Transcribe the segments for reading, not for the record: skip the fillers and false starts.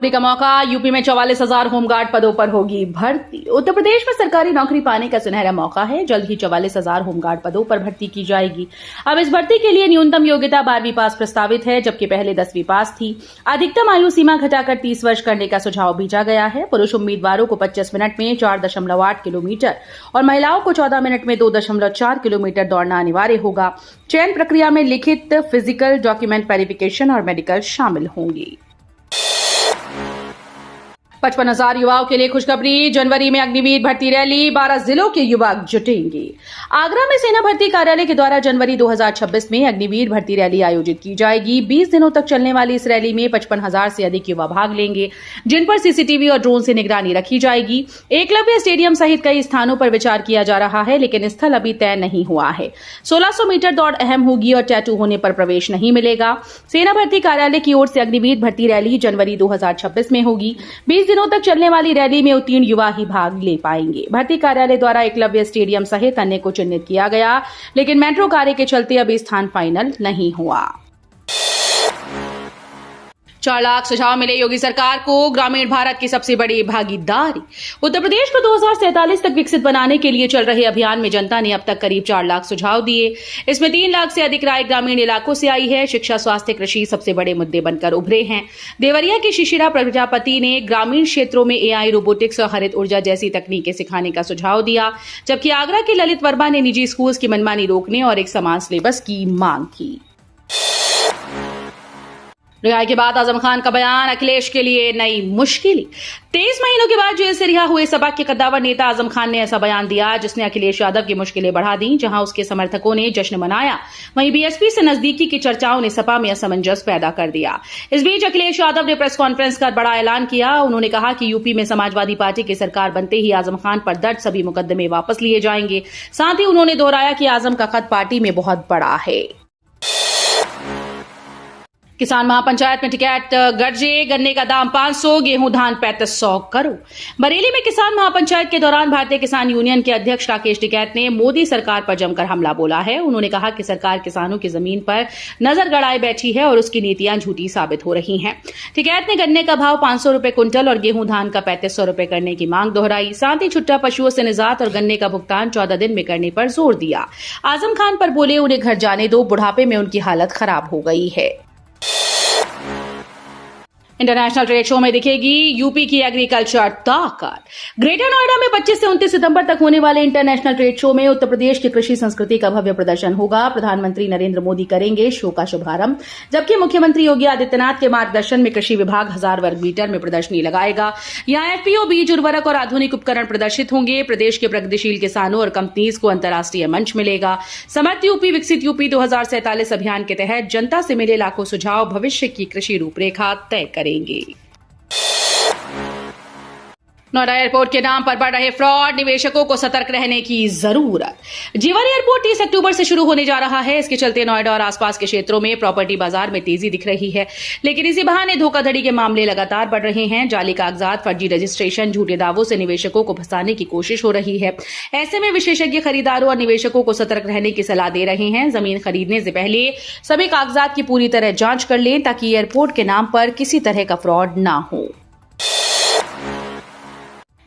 नौकरी का मौका। यूपी में 44,000 होमगार्ड पदों पर होगी भर्ती। उत्तर प्रदेश में सरकारी नौकरी पाने का सुनहरा मौका है। जल्द ही 44,000 होमगार्ड पदों पर भर्ती की जाएगी। अब इस भर्ती के लिए न्यूनतम योग्यता 12वीं पास प्रस्तावित है, जबकि पहले 10वीं पास थी। अधिकतम आयु सीमा घटाकर 30 वर्ष करने का सुझाव भेजा गया है। पुरुष उम्मीदवारों को 25 मिनट में 4.8 किलोमीटर और महिलाओं को 14 मिनट में 2.4 किलोमीटर दौड़ना अनिवार्य होगा। चयन प्रक्रिया में लिखित, फिजिकल, डॉक्यूमेंट वेरिफिकेशन और मेडिकल शामिल होंगी। 55,000 युवाओं के लिए खुशखबरी। जनवरी में अग्निवीर भर्ती रैली, 12 जिलों के युवा जुटेंगे। आगरा में सेना भर्ती कार्यालय के द्वारा जनवरी 2026 में अग्निवीर भर्ती रैली आयोजित की जाएगी। 20 दिनों तक चलने वाली इस रैली में 55,000 से अधिक युवा भाग लेंगे, जिन पर सीसीटीवी और ड्रोन से निगरानी रखी जाएगी। एकलव्य स्टेडियम सहित कई स्थानों पर विचार किया जा रहा है, लेकिन स्थल अभी तय नहीं हुआ है। 1600 मीटर दौड़ अहम होगी और टैटू होने पर प्रवेश नहीं मिलेगा। सेना भर्ती कार्यालय की ओर से अग्निवीर भर्ती रैली जनवरी 2026 में होगी। 20 दिनों तक चलने वाली रैली में उत्तीर्ण युवा ही भाग ले पाएंगे। भर्ती कार्यालय द्वारा एकलव्य स्टेडियम सहित अन्य को चिन्हित किया गया, लेकिन मेट्रो कार्य के चलते अभी स्थान फाइनल नहीं हुआ। 4 लाख सुझाव मिले योगी सरकार को, ग्रामीण भारत की सबसे बड़ी भागीदारी। उत्तर प्रदेश को 2047 तक विकसित बनाने के लिए चल रहे अभियान में जनता ने अब तक करीब 4 लाख सुझाव दिए। इसमें 3 लाख से अधिक राय ग्रामीण इलाकों से आई है। शिक्षा, स्वास्थ्य, कृषि सबसे बड़े मुद्दे बनकर उभरे हैं। देवरिया की शिशिरा प्रजापति ने ग्रामीण क्षेत्रों में एआई, रोबोटिक्स और हरित ऊर्जा जैसी तकनीकें सिखाने का सुझाव दिया, जबकि आगरा के ललित वर्मा ने निजी स्कूल की मनमानी रोकने और एक समान सिलेबस की मांग की। रिहाई के बाद आजम खान का बयान, अखिलेश के लिए नई मुश्किल। 23 महीनों के बाद जेल से रिहा हुए सपा के कद्दावर नेता आजम खान ने ऐसा बयान दिया जिसने अखिलेश यादव की मुश्किलें बढ़ा दी। जहां उसके समर्थकों ने जश्न मनाया, वहीं बीएसपी से नजदीकी की चर्चाओं ने सपा में असमंजस पैदा कर दिया। इस बीच अखिलेश यादव ने प्रेस कॉन्फ्रेंस कर बड़ा ऐलान किया। उन्होंने कहा कि यूपी में समाजवादी पार्टी की सरकार बनते ही आजम खान पर दर्ज सभी मुकदमे वापस लिए जाएंगे। साथ ही उन्होंने दोहराया कि आजम का कद पार्टी में बहुत बड़ा है। किसान महापंचायत में टिकैत गरजे, गन्ने का दाम 500, गेहूं धान 3500 करोड़। बरेली में किसान महापंचायत के दौरान भारतीय किसान यूनियन के अध्यक्ष राकेश टिकैत ने मोदी सरकार पर जमकर हमला बोला है। उन्होंने कहा कि सरकार किसानों की जमीन पर नजर गड़ाए बैठी है और उसकी नीतियां झूठी साबित हो रही हैं। टिकैत ने गन्ने का भाव 500 रुपए क्विंटल और गेहूं धान का 3500 रुपए करने की मांग दोहराई। साथ ही छुट्टा पशुओं से निजात और गन्ने का भुगतान 14 दिन में करने पर जोर दिया। आजम खान पर बोले, उन्हें घर जाने दो, बुढ़ापे में उनकी हालत खराब हो गई है। इंटरनेशनल ट्रेड शो में दिखेगी यूपी की एग्रीकल्चर ताकत। ग्रेटर नोएडा में 25 से 29 सितंबर तक होने वाले इंटरनेशनल ट्रेड शो में उत्तर प्रदेश की कृषि संस्कृति का भव्य प्रदर्शन होगा। प्रधानमंत्री नरेंद्र मोदी करेंगे शो का शुभारंभ, जबकि मुख्यमंत्री योगी आदित्यनाथ के मार्गदर्शन में कृषि विभाग 1000 वर्ग मीटर में प्रदर्शनी लगाएगा। यहां एफपीओ, बीज, उर्वरक और आधुनिक उपकरण प्रदर्शित होंगे। प्रदेश के प्रगतिशील किसानों और कंपनीज को अंतर्राष्ट्रीय मंच मिलेगा। समर्थ यूपी, विकसित यूपी 2047 अभियान के तहत जनता से मिले लाखों सुझाव भविष्य की कृषि रूपरेखा तय करेंगे। नोएडा एयरपोर्ट के नाम पर बढ़ रहे फ्रॉड, निवेशकों को सतर्क रहने की जरूरत। जीवन एयरपोर्ट 30 अक्टूबर से शुरू होने जा रहा है। इसके चलते नोएडा और आसपास के क्षेत्रों में प्रॉपर्टी बाजार में तेजी दिख रही है, लेकिन इसी बहाने धोखाधड़ी के मामले लगातार बढ़ रहे हैं। जाली कागजात, फर्जी रजिस्ट्रेशन, झूठे दावों से निवेशकों को फंसाने की कोशिश हो रही है। ऐसे में विशेषज्ञ खरीदारों और निवेशकों को सतर्क रहने की सलाह दे रहे हैं। जमीन खरीदने से पहले सभी कागजात की पूरी तरह जांच कर लें, ताकि एयरपोर्ट के नाम पर किसी तरह का फ्रॉड ना हो।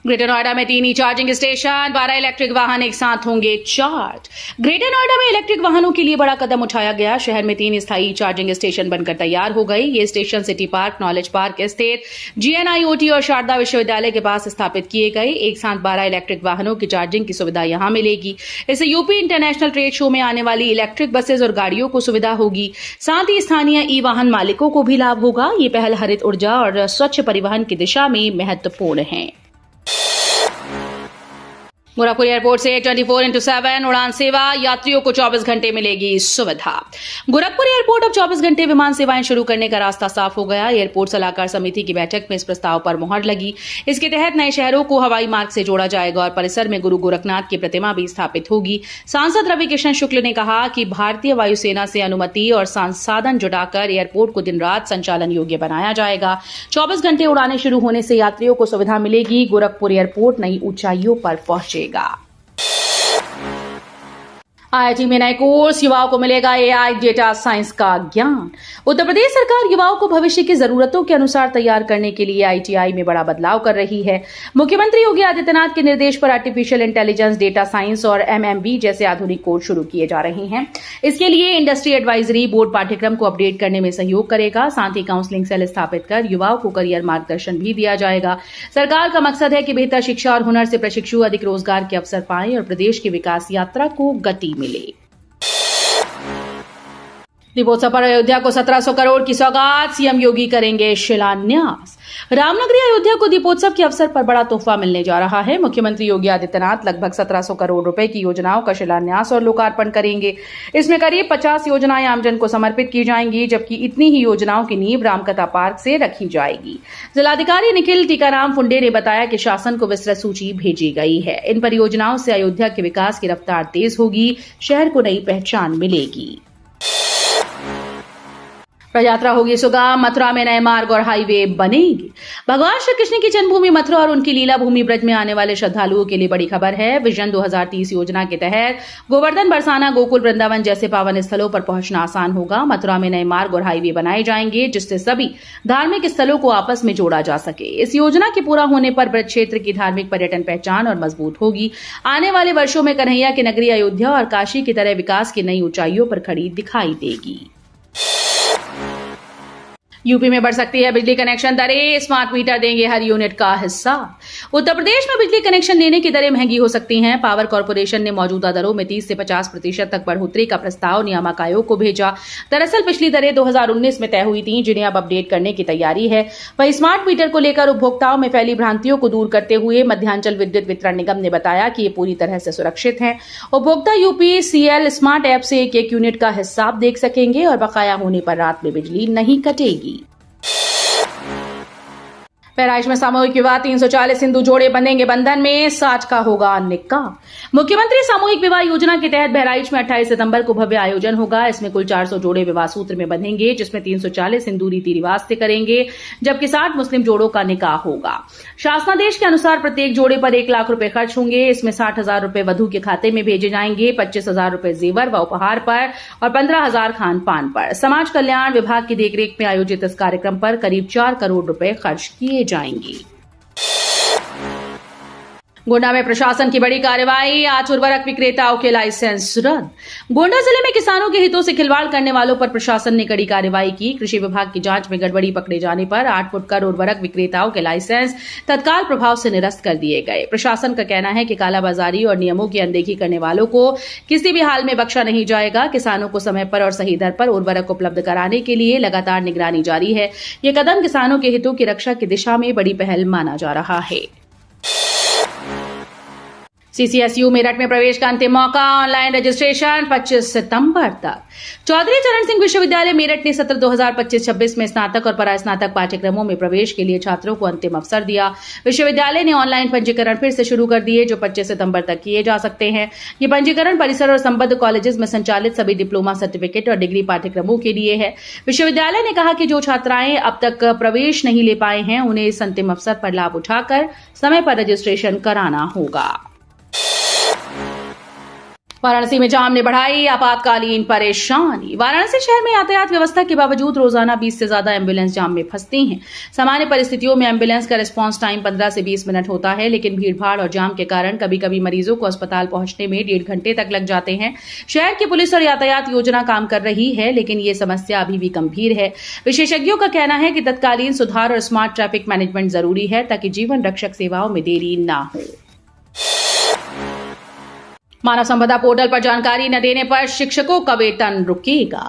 ग्रेटर नोएडा में 3 चार्जिंग स्टेशन, 12 इलेक्ट्रिक वाहन एक साथ होंगे चार्ज। ग्रेटर नोएडा में इलेक्ट्रिक वाहनों के लिए बड़ा कदम उठाया गया। शहर में 3 स्थायी चार्जिंग स्टेशन बनकर तैयार हो गए। ये station city park, knowledge park स्थित जीएनआईओटी और शारदा विश्वविद्यालय के पास स्थापित किए गए। एक साथ 12 इलेक्ट्रिक वाहनों की चार्जिंग की सुविधा यहां मिलेगी। इससे यूपी इंटरनेशनल ट्रेड शो में आने वाली इलेक्ट्रिक बसेज और गाड़ियों को सुविधा होगी। साथ ही स्थानीय ई वाहन मालिकों को भी लाभ होगा। ये पहल हरित ऊर्जा और स्वच्छ परिवहन की दिशा में महत्वपूर्ण है। गोरखपुर एयरपोर्ट से 24/7 उड़ान सेवा, यात्रियों को 24 घंटे मिलेगी सुविधा। गोरखपुर एयरपोर्ट अब 24 घंटे विमान सेवाएं शुरू करने का रास्ता साफ हो गया। एयरपोर्ट सलाहकार समिति की बैठक में इस प्रस्ताव पर मुहर लगी। इसके तहत नए शहरों को हवाई मार्ग से जोड़ा जाएगा और परिसर में गुरु गोरखनाथ की प्रतिमा भी स्थापित होगी। सांसद रवि किशन शुक्ल ने कहा कि भारतीय वायुसेना से अनुमति और संसाधन जुटाकर एयरपोर्ट को दिन रात संचालन योग्य बनाया जाएगा। 24 घंटे उड़ानें शुरू होने से यात्रियों को सुविधा मिलेगी। गोरखपुर एयरपोर्ट नई ऊंचाइयों पर पहुंचेगा। आईआईटी में नए कोर्स, युवाओं को मिलेगा एआई डेटा साइंस का ज्ञान। उत्तर प्रदेश सरकार युवाओं को भविष्य की जरूरतों के अनुसार तैयार करने के लिए आईटीआई में बड़ा बदलाव कर रही है। मुख्यमंत्री योगी आदित्यनाथ के निर्देश पर आर्टिफिशियल इंटेलिजेंस, डेटा साइंस और एमएमबी जैसे आधुनिक कोर्स शुरू किए जा रहे हैं। इसके लिए इंडस्ट्री एडवाइजरी बोर्ड पाठ्यक्रम को अपडेट करने में सहयोग करेगा। साथ ही काउंसलिंग सेल स्थापित कर युवाओं को करियर मार्गदर्शन भी दिया जाएगा। सरकार का मकसद है कि बेहतर शिक्षा और हुनर से प्रशिक्षु अधिक रोजगार के अवसर पाएं और प्रदेश की विकास यात्रा को गति मिले। दीपोत्सव पर अयोध्या को 1700 करोड़ की सौगात, सीएम योगी करेंगे शिलान्यास। रामनगरी अयोध्या को दीपोत्सव के अवसर पर बड़ा तोहफा मिलने जा रहा है। मुख्यमंत्री योगी आदित्यनाथ लगभग 1700 करोड़ रुपए की योजनाओं का शिलान्यास और लोकार्पण करेंगे। इसमें करीब 50 योजनाएं आमजन को समर्पित की जाएंगी, जबकि इतनी ही योजनाओं की नींव रामकथा पार्क से रखी जाएगी। जिलाधिकारी निखिल टीकाराम फुंडे ने बताया कि शासन को विस्तृत सूची भेजी गई है। इन परियोजनाओं से अयोध्या के विकास की रफ्तार तेज होगी, शहर को नई पहचान मिलेगी। रथ यात्रा होगी सुगम, मथुरा में नए मार्ग और हाईवे बनेंगे। भगवान श्री कृष्ण की जन्मभूमि मथुरा और उनकी लीला भूमि ब्रज में आने वाले श्रद्धालुओं के लिए बड़ी खबर है। विजन 2030 योजना के तहत गोवर्धन, बरसाना, गोकुल, वृंदावन जैसे पावन स्थलों पर पहुंचना आसान होगा। मथुरा में नए मार्ग और हाईवे बनाए जाएंगे, जिससे सभी धार्मिक स्थलों को आपस में जोड़ा जा सके। इस योजना के पूरा होने पर ब्रज क्षेत्र की धार्मिक पर्यटन पहचान और मजबूत होगी। आने वाले वर्षों में कन्हैया की नगरी अयोध्या और काशी की तरह विकास की नई ऊंचाइयों पर खड़ी दिखाई देगी। यूपी में बढ़ सकती है बिजली कनेक्शन दरें, स्मार्ट मीटर देंगे हर यूनिट का हिस्सा। उत्तर प्रदेश में बिजली कनेक्शन लेने की दरें महंगी हो सकती हैं। पावर कॉर्पोरेशन ने मौजूदा दरों में 30 से 50% तक बढ़ोतरी का प्रस्ताव नियामक आयोग को भेजा। दरअसल पिछली दरें 2019 में तय हुई थी, जिन्हें अब अपडेट करने की तैयारी है। वहीं स्मार्ट मीटर को लेकर उपभोक्ताओं में फैली भ्रांतियों को दूर करते हुए मध्यांचल विद्युत वितरण निगम ने बताया कि ये पूरी तरह से सुरक्षित है। उपभोक्ता यूपीसीएल स्मार्ट ऐप से एक यूनिट का हिसाब देख सकेंगे और बकाया होने पर रात में बिजली नहीं कटेगी। बहराइच में सामूहिक विवाह, 340 हिंदू जोड़े बंधेंगे बंधन में, 60 का होगा निकाह। मुख्यमंत्री सामूहिक विवाह योजना के तहत बहराइच में 28 सितंबर को भव्य आयोजन होगा। इसमें कुल 400 जोड़े विवाह सूत्र में बंधेंगे, जिसमें 340 हिंदू रीति रिवाज से करेंगे, जबकि 60 मुस्लिम जोड़ों का निकाह होगा। शासनादेश के अनुसार प्रत्येक जोड़े पर 1 लाख रुपए खर्च होंगे। इसमें 60,000 रुपए वधू के खाते में भेजे जाएंगे, 25,000 रुपए जेवर व उपहार पर और 15,000 खान पान पर। समाज कल्याण विभाग की देखरेख में आयोजित इस कार्यक्रम पर करीब 4 करोड़ रुपए खर्च किए जाएंगे। गोंडा में प्रशासन की बड़ी कार्रवाई, आज उर्वरक विक्रेताओं के लाइसेंस रद्द। गोंडा जिले में किसानों के हितों से खिलवाड़ करने वालों पर प्रशासन ने कड़ी कार्रवाई की। कृषि विभाग की जांच में गड़बड़ी पकड़े जाने पर 8 फुटकर उर्वरक विक्रेताओं के लाइसेंस तत्काल प्रभाव से निरस्त कर दिए गए। प्रशासन का कहना है कि कालाबाजारी और नियमों की अनदेखी करने वालों को किसी भी हाल में बख्शा नहीं जाएगा। किसानों को समय पर और सही दर पर उर्वरक उपलब्ध कराने के लिए लगातार निगरानी जारी है। ये कदम किसानों के हितों की रक्षा की दिशा में बड़ी पहल माना जा रहा है। सीसीएसयू मेरठ में प्रवेश का अंतिम मौका, ऑनलाइन रजिस्ट्रेशन 25 सितंबर तक। चौधरी चरण सिंह विश्वविद्यालय मेरठ ने सत्र 2025-26 में स्नातक और परास्नातक पाठ्यक्रमों में प्रवेश के लिए छात्रों को अंतिम अवसर दिया। विश्वविद्यालय ने ऑनलाइन पंजीकरण फिर से शुरू कर दिए, जो 25 सितंबर तक किए जा सकते हैं। ये पंजीकरण परिसर और संबद्ध कॉलेजेस में संचालित सभी डिप्लोमा, सर्टिफिकेट और डिग्री पाठ्यक्रमों के लिए है। विश्वविद्यालय ने कहा कि जो छात्राएं अब तक प्रवेश नहीं ले पाए हैं, उन्हें इस अंतिम अवसर पर लाभ उठाकर समय पर रजिस्ट्रेशन कराना होगा। वाराणसी में जाम ने बढ़ाई आपातकालीन परेशानी। वाराणसी शहर में यातायात व्यवस्था के बावजूद रोजाना 20 से ज्यादा एम्बुलेंस जाम में फंसती हैं। सामान्य परिस्थितियों में एम्बुलेंस का रिस्पांस टाइम 15 से 20 मिनट होता है, लेकिन भीड़भाड़ और जाम के कारण कभी कभी मरीजों को अस्पताल पहुंचने में 1.5 घंटे तक लग जाते हैं। शहर की पुलिस और यातायात योजना काम कर रही है, लेकिन ये समस्या अभी भी गंभीर है। विशेषज्ञों का कहना है कि तत्कालीन सुधार और स्मार्ट ट्रैफिक मैनेजमेंट जरूरी है, ताकि जीवन रक्षक सेवाओं में देरी न हो। मानव संपदा पोर्टल पर जानकारी न देने पर शिक्षकों का वेतन रुकेगा।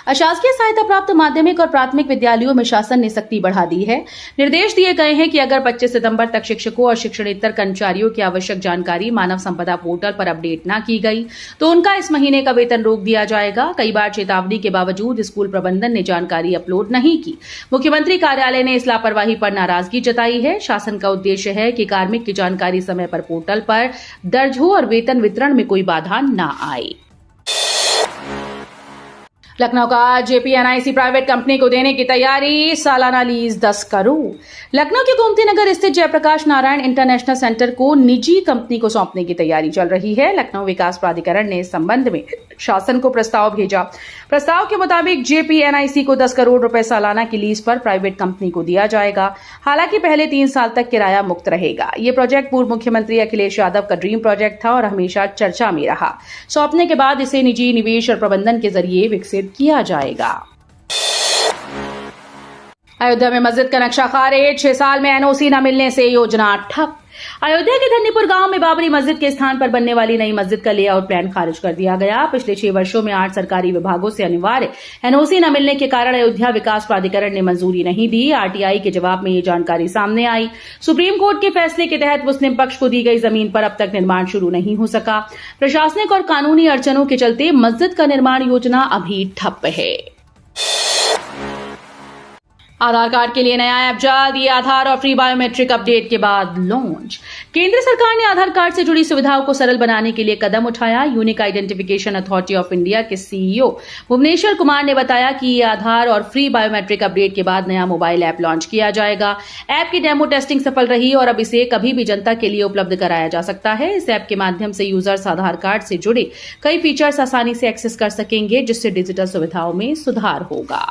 अशासकीय सहायता प्राप्त माध्यमिक और प्राथमिक विद्यालयों में शासन ने सख्ती बढ़ा दी है। निर्देश दिए गए हैं कि अगर 25 सितंबर तक शिक्षकों और शिक्षणेतर कर्मचारियों की आवश्यक जानकारी मानव संपदा पोर्टल पर अपडेट न की गई तो उनका इस महीने का वेतन रोक दिया जाएगा। कई बार चेतावनी के बावजूद स्कूल प्रबंधन ने जानकारी अपलोड नहीं की। मुख्यमंत्री कार्यालय ने इस लापरवाही पर नाराजगी जताई है। शासन का उद्देश्य है कि कार्मिक की जानकारी समय पर पोर्टल पर दर्ज हो और वेतन वितरण में कोई बाधा ना आए। लखनऊ का जेपीएनआईसी प्राइवेट कंपनी को देने की तैयारी, सालाना लीज 10 करोड़। लखनऊ के गोमती नगर स्थित जयप्रकाश नारायण इंटरनेशनल सेंटर को निजी कंपनी को सौंपने की तैयारी चल रही है। लखनऊ विकास प्राधिकरण ने इस संबंध में शासन को प्रस्ताव भेजा। प्रस्ताव के मुताबिक जेपीएनआईसी को 10 करोड़ रुपए सालाना की लीज पर प्राइवेट कंपनी को दिया जाएगा। हालांकि पहले 3 साल तक किराया मुक्त रहेगा। ये प्रोजेक्ट पूर्व मुख्यमंत्री अखिलेश यादव का ड्रीम प्रोजेक्ट था और हमेशा चर्चा में रहा। सौंपने के बाद इसे निजी निवेश और प्रबंधन के जरिए विकसित किया जाएगा। अयोध्या में मस्जिद का नक्शा खारिज, 6 साल में एनओसी न मिलने से योजना ठप। अयोध्या के धन्नीपुर गांव में बाबरी मस्जिद के स्थान पर बनने वाली नई मस्जिद का लेआउट प्लान खारिज कर दिया गया। पिछले 6 वर्षों में 8 सरकारी विभागों से अनिवार्य एनओसी न मिलने के कारण अयोध्या विकास प्राधिकरण ने मंजूरी नहीं दी। आरटीआई के जवाब में ये जानकारी सामने आई। सुप्रीम कोर्ट के फैसले के तहत मुस्लिम पक्ष को दी गई जमीन पर अब तक निर्माण शुरू नहीं हो सका। प्रशासनिक और कानूनी अड़चनों के चलते मस्जिद का निर्माण योजना अभी ठप है। आधार कार्ड के लिए नया ऐप जल्द। ये आधार और फ्री बायोमेट्रिक अपडेट के बाद लॉन्च। केंद्र सरकार ने आधार कार्ड से जुड़ी सुविधाओं को सरल बनाने के लिए कदम उठाया। Unique identification authority of India के सीईओ भुवनेश्वर कुमार ने बताया कि ये आधार और फ्री बायोमेट्रिक अपडेट के बाद नया मोबाइल ऐप लॉन्च किया जाएगा। ऐप की डेमो टेस्टिंग सफल रही और अब इसे कभी भी जनता के लिए उपलब्ध कराया जा सकता है। इस ऐप के माध्यम से यूजर्स आधार कार्ड से जुड़े कई फीचर्स आसानी से एक्सेस कर सकेंगे, जिससे डिजिटल सुविधाओं में सुधार होगा।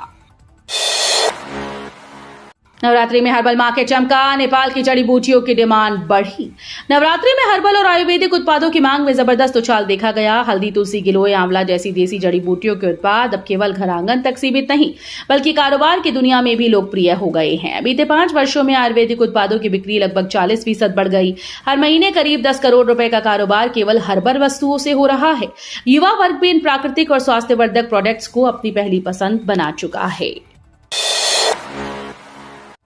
नवरात्रि में हर्बल मार्केट चमका, नेपाल की जड़ी बूटियों की डिमांड बढ़ी। नवरात्रि में हर्बल और आयुर्वेदिक उत्पादों की मांग में जबरदस्त उछाल देखा गया। हल्दी, तुलसी, गिलोय, आंवला जैसी देसी जड़ी बूटियों के उत्पाद अब केवल घर आंगन तक सीमित नहीं, बल्कि कारोबार की दुनिया में भी लोकप्रिय हो गए हैं। बीते 5 वर्षों में आयुर्वेदिक उत्पादों की बिक्री लगभग 40% बढ़ गई। हर महीने करीब 10 करोड़ रुपए का कारोबार केवल हर्बल वस्तुओं से हो रहा है। युवा वर्ग भी इन प्राकृतिक और स्वास्थ्यवर्धक प्रोडक्ट्स को अपनी पहली पसंद बना चुका है।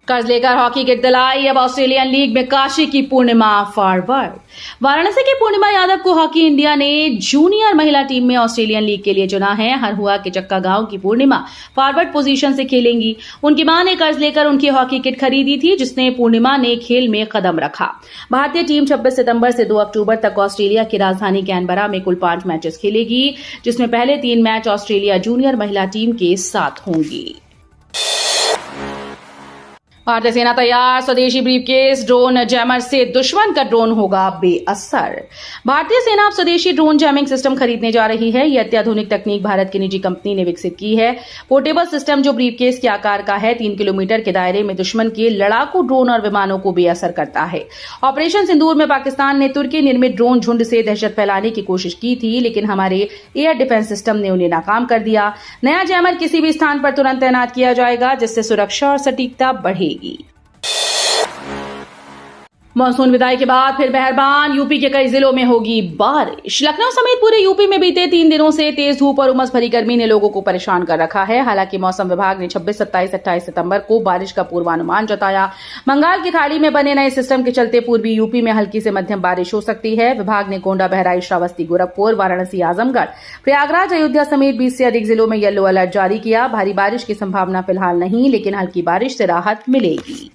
कर्ज लेकर हॉकी किट दिलाई, अब ऑस्ट्रेलियन लीग में काशी की पूर्णिमा फॉरवर्ड। वाराणसी की पूर्णिमा यादव को हॉकी इंडिया ने जूनियर महिला टीम में ऑस्ट्रेलियन लीग के लिए चुना है। हरहुआ के चक्का गांव की पूर्णिमा फॉरवर्ड पोजीशन से खेलेंगी। उनकी मां ने कर्ज लेकर उनकी हॉकी किट खरीदी थी, जिसने पूर्णिमा ने खेल में कदम रखा। भारतीय टीम 26 सितंबर से 2 अक्टूबर तक ऑस्ट्रेलिया की राजधानी कैनबरा में कुल 5 मैचेस खेलेगी, जिसमें पहले 3 मैच ऑस्ट्रेलिया जूनियर महिला टीम के साथ होंगी। भारतीय सेना तैयार, स्वदेशी ब्रीफकेस ड्रोन जैमर से दुश्मन का ड्रोन होगा बेअसर। भारतीय सेना अब स्वदेशी ड्रोन जैमिंग सिस्टम खरीदने जा रही है। यह अत्याधुनिक तकनीक भारत की निजी कंपनी ने विकसित की है। पोर्टेबल सिस्टम जो ब्रीफकेस के आकार का है, 3 किलोमीटर के दायरे में दुश्मन के लड़ाकू ड्रोन और विमानों को बेअसर करता है। ऑपरेशन सिंदूर में पाकिस्तान ने तुर्की निर्मित ड्रोन झुंड से दहशत फैलाने की कोशिश की थी, लेकिन हमारे एयर डिफेंस सिस्टम ने उन्हें नाकाम कर दिया। नया जैमर किसी भी स्थान पर तुरंत तैनात किया जाएगा, जिससे सुरक्षा और सटीकता बढ़ेगी। मानसून विदाई के बाद फिर मेहरबान, यूपी के कई जिलों में होगी बारिश। लखनऊ समेत पूरे यूपी में बीते 3 दिनों से तेज धूप और उमस भरी गर्मी ने लोगों को परेशान कर रखा है। हालांकि मौसम विभाग ने 26, 27, 28 सितंबर को बारिश का पूर्वानुमान जताया। बंगाल की खाड़ी में बने नए सिस्टम के चलते पूर्वी यूपी में हल्की से मध्यम बारिश हो सकती है। विभाग ने गोंडा, बहराइच, श्रावस्ती, गोरखपुर, वाराणसी, आजमगढ़, प्रयागराज, अयोध्या समेत 20 से अधिक जिलों में येलो अलर्ट जारी किया। भारी बारिश की संभावना फिलहाल नहीं, लेकिन हल्की बारिश से राहत मिलेगी।